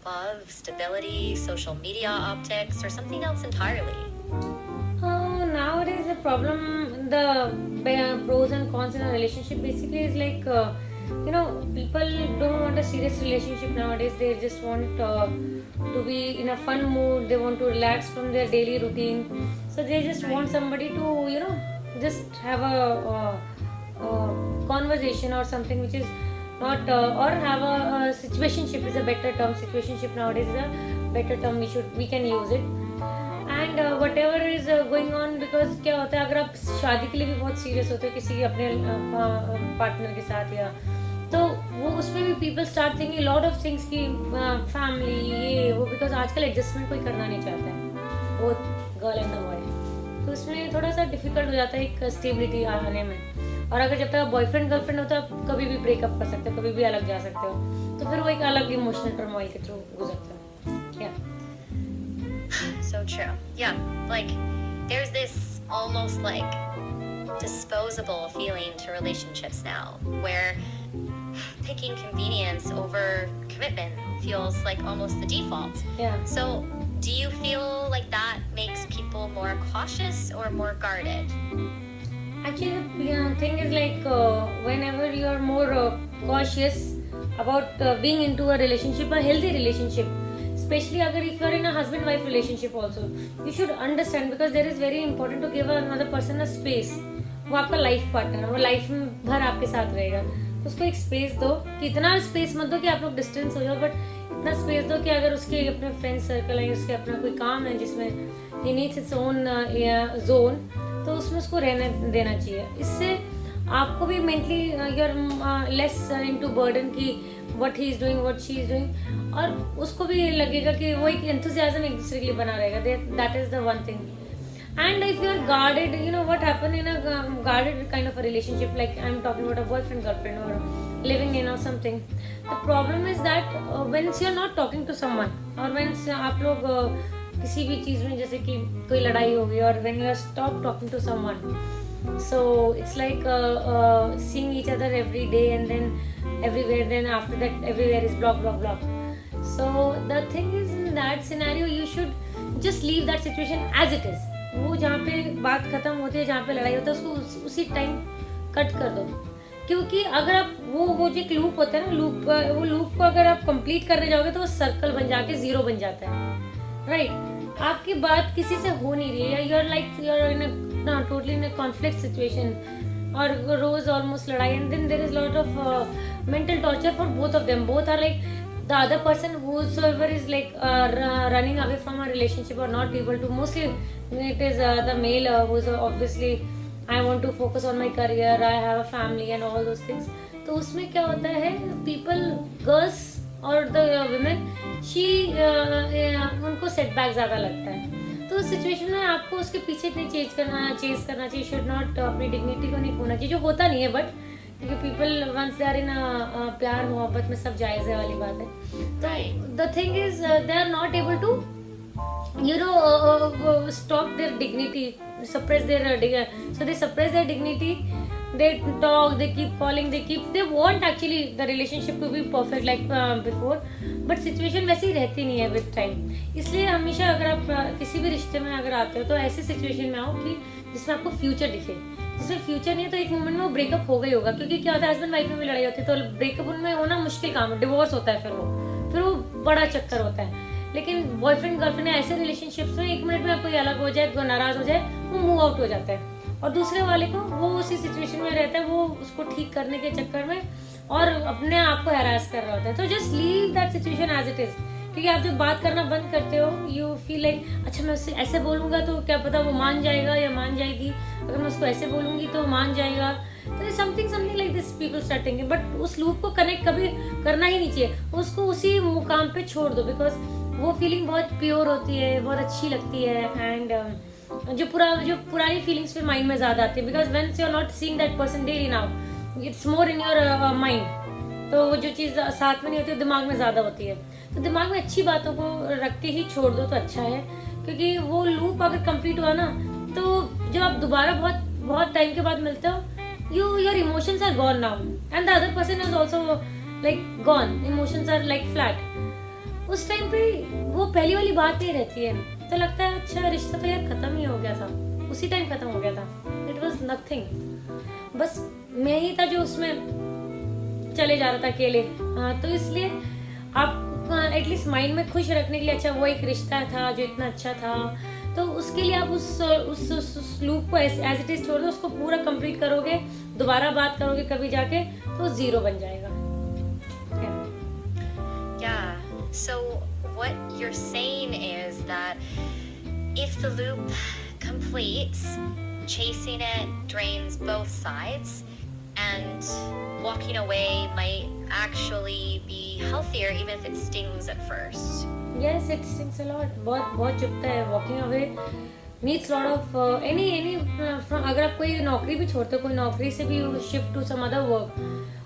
above stability, social media optics, or something else entirely? Nowadays the problem, the pros and cons in a relationship basically is like, people don't want a serious relationship nowadays. They just want to be in a fun mood. They want to relax from their daily routine. So they just want somebody to, just have a conversation or something which is not, or have a situationship is a better term. Situationship nowadays is a better term. We can use it. And what ever is going on, because क्या होता है, अगर आप शादी के लिए भी बहुत सीरियस होते हो किसी अपने पार्टनर के साथ, या तो वो उसमें भी people start thinking lot of things की फैमिली ये वो, बिकॉज आजकल एडजस्टमेंट कोई करना नहीं चाहता है, वो गर्ल एंड द बॉय, तो उसमें थोड़ा सा डिफिकल्ट हो जाता है एक स्टेबिलिटी आने में. और अगर जब तक बॉयफ्रेंड गर्लफ्रेंड होता है आप कभी भी ब्रेकअप कर सकते हो, कभी भी अलग जा सकते हो, तो फिर वो एक अलग इमोशनल टर्मोइल के थ्रू गुजरते हो. क्या So true. Yeah, like there's this almost like disposable feeling to relationships now where picking convenience over commitment feels like almost the default. Yeah. So do you feel like that makes people more cautious or more guarded? Actually, the thing is like, whenever you are more cautious about being into a relationship, a healthy relationship, especially agar if you are in a husband wife relationship also, you should understand, because there is very important to give another person a space. वो आपका life partner है, वो life भर आपके साथ रहेगा, तो उसको एक स्पेस दो. कि इतना स्पेस मत दो कि आप लोग डिस्टेंस हो जाओ, बट इतना स्पेस दो कि अगर उसके अपने फ्रेंड सर्कल है, उसके अपना कोई काम है जिसमें he needs its own zone, तो उसमें उसको रहने देना चाहिए. इससे आपको भी mentally you are less into burden की what he is doing, what she is doing, और उसको भी लगेगा कि वो एक एंथुसियाज्म एक दूसरे के लिए बना रहेगा. That is the one thing. And if you are guarded, you know what happen in a guarded kind of a relationship, like I'm talking about a boyfriend girlfriend or living in or something, the problem is that when you're not talking to someone, or when आप लोग किसी भी चीज में जैसे कि कोई लड़ाई हो गई, और when you are stop talking to someone, so it's like seeing each other every day and then everywhere, then after that everywhere is block. So the thing is, in that scenario you should just leave that situation as it is. वो जहाँ पे बात खत्म होती है, जहाँ पे लड़ाई होता है, उसको उसी टाइम कट कर दो. क्योंकि अगर आप वो जो एक लूप होता है ना, वो लूप को अगर आप कंप्लीट करने जाओगे तो वो सर्कल बन जाके जीरो बन जाता है. राइट आपकी बात किसी से हो नहीं रही है, you are in a totally in a conflict situation, और रोज ऑलमोस्ट लड़ाई, and then there is lot of mental torture for both of them. Both are like the other person whosoever is like running away from a relationship or not able to, mostly it is the male who's obviously I want to focus on my career, I have a family and all those things. तो उसमें क्या होता है, people, girls और the women, she उनको setback ज़्यादा लगता है. तो उस सिचुएशन में आपको उसके पीछे इतनी चेज करना चाहिए, शुड नॉट अपनी डिग्निटी को नहीं खोना चाहिए, जो होता नहीं है, बट क्योंकि people once they are in प्यार मोहब्बत में सब जायज है वाली बात है. तो the thing is they are not able to stop their dignity, suppress their so they suppress their dignity, they talk, they keep calling, they want actually the relationship to be perfect like before, but situation वैसे ही रहती नहीं है with time. इसलिए हमेशा अगर आप किसी भी रिश्ते में अगर आते हो तो ऐसी सिचुएशन में आओ कि जिसमें आपको फ्यूचर दिखे. जिसमें फ्यूचर नहीं है तो एक मोमेंट में वो ब्रेकअप हो गई होगा, क्योंकि क्या होता है हस्बैंड वाइफ में भी लड़ाई होती है, तो ब्रेकअप उनमें होना मुश्किल काम है, डिवोर्स होता है, फिर वो बड़ा चक्कर होता है. लेकिन बॉयफ्रेंड गर्लफ्रेंड ऐसे रिलेशनशिप्स में एक मिनट में कोई अलग हो जाए, कोई नाराज हो जाए, वो मूव आउट हो जाता है, और दूसरे वाले को वो उसी सिचुएशन में रहता है, वो उसको ठीक करने के चक्कर में और अपने आप को हैरास कर रहा होता है. तो just leave that situation as it is. क्योंकि आप जब बात करना बंद करते हो, यू फील लाइक अच्छा मैं उससे ऐसे बोलूंगा तो क्या पता वो मान जाएगा या मान जाएगी, अगर मैं उसको ऐसे बोलूंगी तो मान जाएगा. तो something like this people start thinking. But उस लूप को कनेक्ट कभी करना ही नहीं चाहिए, उसको उसी मुकाम पे छोड़ दो, बिकॉज वो फीलिंग बहुत प्योर होती है, बहुत अच्छी लगती है, एंड जो पुरानी फीलिंग्स फिर माइंड में ज्यादा आती है, because when you are not seeing that person daily now, it's more in your mind. तो वो जो चीज़ साथ में नहीं होती, दिमाग में ज्यादा होती है. तो दिमाग में अच्छी बातों को रख के ही छोड़ दो तो अच्छा है, क्योंकि वो लूप अगर कंप्लीट हुआ ना, तो जब आप दोबारा बहुत टाइम के बाद मिलते हो, your emotions are gone now, and the other person is also like gone, emotions are like flat. उस टाइम पे वो पहली वाली बात नहीं रहती है, तो लगता है अच्छा रिश्ता तो यार खत्म ही हो गया था, उसी टाइम खत्म हो गया था, इट वॉज नथिंग, बस मैं ही था जो उसमें चले जा रहा था अकेले। हाँ, तो इसलिए आप एटलीस्ट माइंड में खुश रखने के लिए, अच्छा वो एक रिश्ता था जो इतना अच्छा था, तो उसके लिए आप उस लूप को एज इट इज छोड़ दो, उसको पूरा कंप्लीट करोगे, दोबारा बात करोगे कभी जाके तो जीरो बन जाएगा। Yeah. So what you're saying is that if the loop completes, chasing it drains both sides, and walking away might actually be healthier even if it stings at first. Yes, it stings a lot. बहुत बहुत चुभता है। Walking away needs lot of any अगर आप कोई नौकरी भी छोड़ते हो, कोई नौकरी से भी shift to some other work,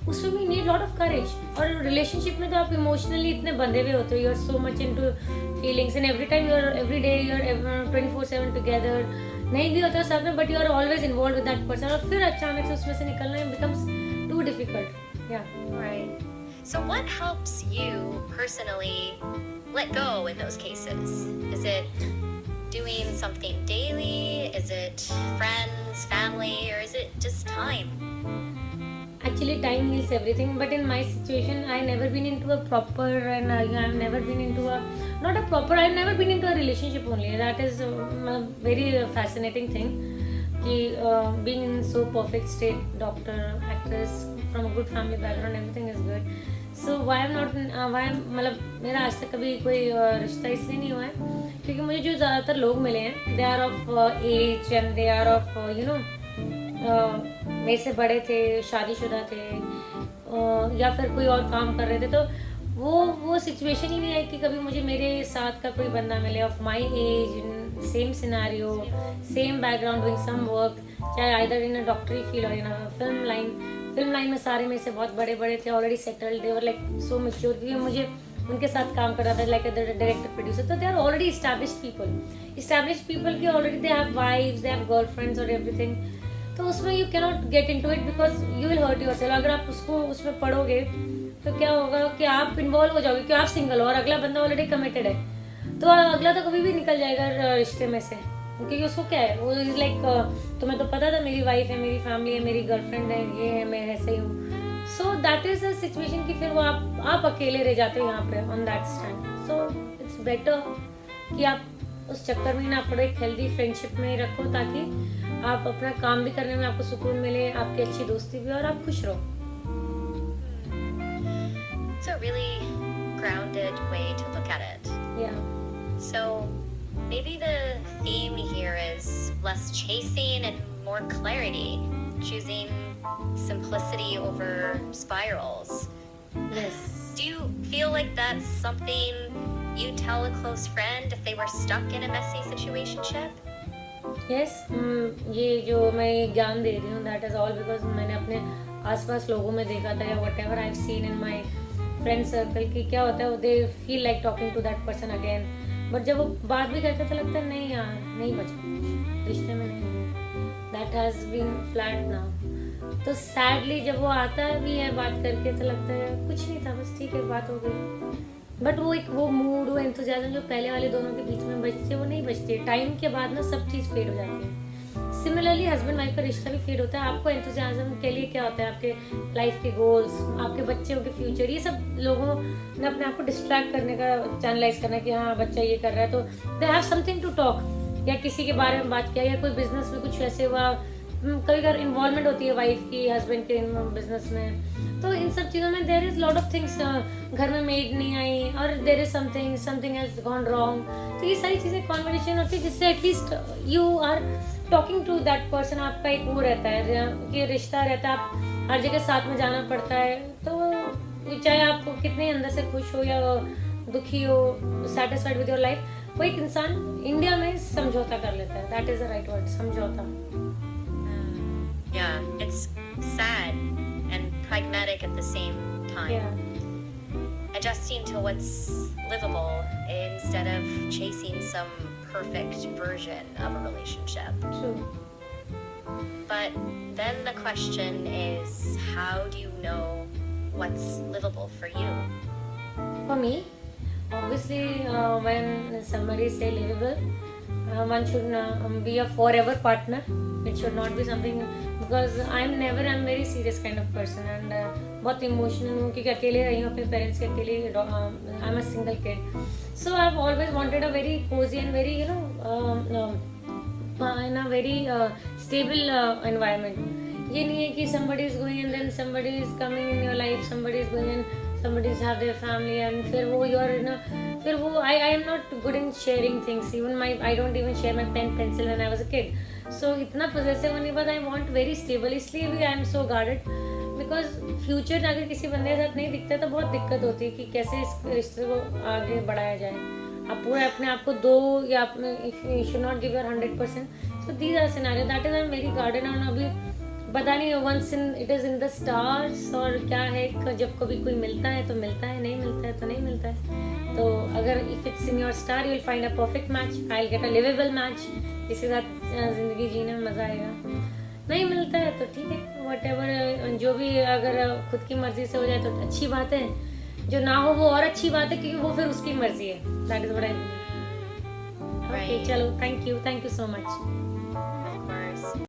उसमें भी नीड लॉट ऑफ करेज। और रिलेशनशिप में तो आप इमोशनली इतने बंधे हुए होते हो, you are so much into feelings and every time you are every day you are 24/7 together, नहीं भी होता है साथ में but you are always involve with that person, और फिर अचानक से उसमें से निकलना बिकम्स टू डिफिकल्ट। या Right. So what helps you personally let go in those cases? Is it doing something daily? Is it friends, family, or is it just time? Actually, time heals everything. But in my situation, I never been into a proper, and I've never been into a not a proper. I've never been into a relationship only. That is a very fascinating thing. कि being in so perfect state, doctor, actress, from a good family background, everything is good. So why I'm not मतलब मेरा आज तक कभी कोई रिश्ता इसलिए नहीं हुआ है क्योंकि मुझे जो ज़्यादातर लोग मिले हैं they are of age and they are of you know मेरे से बड़े थे, शादीशुदा थे, या फिर कोई और काम कर रहे थे, तो वो सिचुएशन ही नहीं है कि कभी मुझे मेरे साथ का कोई बंदा मिले of my age, same scenario, same background, doing some work, चाहे आइदर इन अ डॉक्टरी फील्ड और इन अ फिल्म लाइन में सारे में से बहुत बड़े बड़े थे, already settled, they were like so mature, क्योंकि मुझे उनके साथ काम करना था लाइक डायरेक्टर प्रोड्यूसर, तो they are already established people की already they have wives, they have girlfriends और एवरीथिंग, तो उसमें you cannot get into it because you will hurt yourself. अगर आप उसमें पढ़ोगे तो क्या होगा कि आप इन्वॉल्व हो जाओगे कि आप सिंगल हो और अगला बंदा ऑलरेडी कमिटेड है, तो अगला तो कभी भी निकल जाएगा रिश्ते में से, क्योंकि उसको क्या है, वो इज लाइक तुम्हें तो पता था मेरी वाइफ है, मेरी फैमिली है, मेरी गर्लफ्रेंड है, ये है, मैं ऐसे ही हूँ। So that is a situation कि फिर वो आप अकेले रह जाते हो यहाँ पे on that stand. So it's better कि आप उस चक्कर में ना पड़ो, एक हेल्दी फ्रेंडशिप में ही रखो ताकि आप अपना काम भी करने में आपको सुकून मिले, आपकी अच्छी दोस्ती भी और आप खुश रहो। It's a really grounded way to look at it. Yeah. So maybe the theme here is less chasing and more clarity, choosing simplicity over spirals. Yes. Do you feel like that's something you tell a close friend if they were stuck in a messy situationship? Yes. ये जो मैं ज्ञान दे रही हूँ that is all because मैंने अपने आसपास लोगों में देखा था या whatever I've seen in my friend circle कि क्या होता है, they feel like talking to that person again, but जब वो बात भी करते तो लगता है नहीं यार नहीं बचा कुछ रिश्ते में, नहीं, that has been flat now। तो सैडली जब वो आता भी है बात करके तो लगता है कुछ नहीं था, बस ठीक है बात हो गई, बट वो मूड, वो एंथुसियाज्म जो पहले वाले दोनों के बीच में बचती है वो नहीं बचती है, टाइम के बाद ना सब चीज़ फेड हो जाती है। सिमिलरली हस्बैंड वाइफ का रिश्ता भी फेड होता है। आपको एंथुसियाज्म के लिए क्या होता है, आपके लाइफ के गोल्स, आपके बच्चों के फ्यूचर, ये सब लोगों ने अपने आप को डिस्ट्रैक्ट करने का चैनलाइज करना कि हाँ बच्चा ये कर रहा है तो they have something to talk, या किसी के बारे में बात किया, या कोई बिजनेस में कुछ ऐसे हुआ, कभी कभी इन्वॉल्वमेंट होती है वाइफ की हस्बैंड के बिजनेस में, तो इन सब चीज़ों में there is lot of things, घर में मेड नहीं आई और there is something has gone wrong, तो ये सारी चीज़ें कॉन्वर्सेशन होती है जिससे at least you are talking to that person, आपका एक वो रहता है कि रिश्ता रहता है, आप हर जगह साथ में जाना पड़ता है, तो चाहे आप कितने अंदर से खुश हो या दुखी हो, सेटिस्फाइड विद योर लाइफ, वो एक इंसान इंडिया में समझौता कर लेता है, that is the right word, समझौता। Yeah, it's sad and pragmatic at the same time. Yeah. Adjusting to what's livable instead of chasing some perfect version of a relationship. True. But then the question is, how do you know what's livable for you? For me, Obviously, when somebody say livable, one should be a forever partner. It should not be something, because I'm very serious kind of person, and बहुत emotional हूँ क्योंकि अकेले रही हूँ अपने parents के अकेले. I'm a single kid, so I've always wanted a very cozy and very in a very stable environment. ये नहीं है कि somebody is going and then somebody is coming in your life, somebody is going and somebody have their family, and फिर वो you're in a, फिर वो I am not good in sharing things. Even I don't even share my pen pencil when I was a kid. So इतना possessive होने के बाद I want very stable. इसलिए भी I am so guarded, because future अगर किसी बंदे के साथ नहीं दिखता तो बहुत दिक्कत होती है कि कैसे इस रिश्ते को आगे बढ़ाया जाए. आप पूरे अपने आप को दो, या अपने you should not give your 100%. So these are scenarios that is I'm very guarded. और अभी पता नहीं once in it is in the stars और क्या है, जब कभी कोई मिलता है तो मिलता है, नहीं मिलता है तो नहीं मिलता है. तो अगर if it's in your star you will find a perfect match. I'll get a livable match, जिसके साथ ज़िंदगी जीने में मज़ा आएगा. नहीं मिलता है तो ठीक है, whatever, जो भी अगर खुद की मर्जी से हो जाए तो अच्छी बात है, जो ना हो वो और अच्छी बात है, क्योंकि वो फिर उसकी मर्जी है. That is what I believe. Okay, चलो, thank you so much.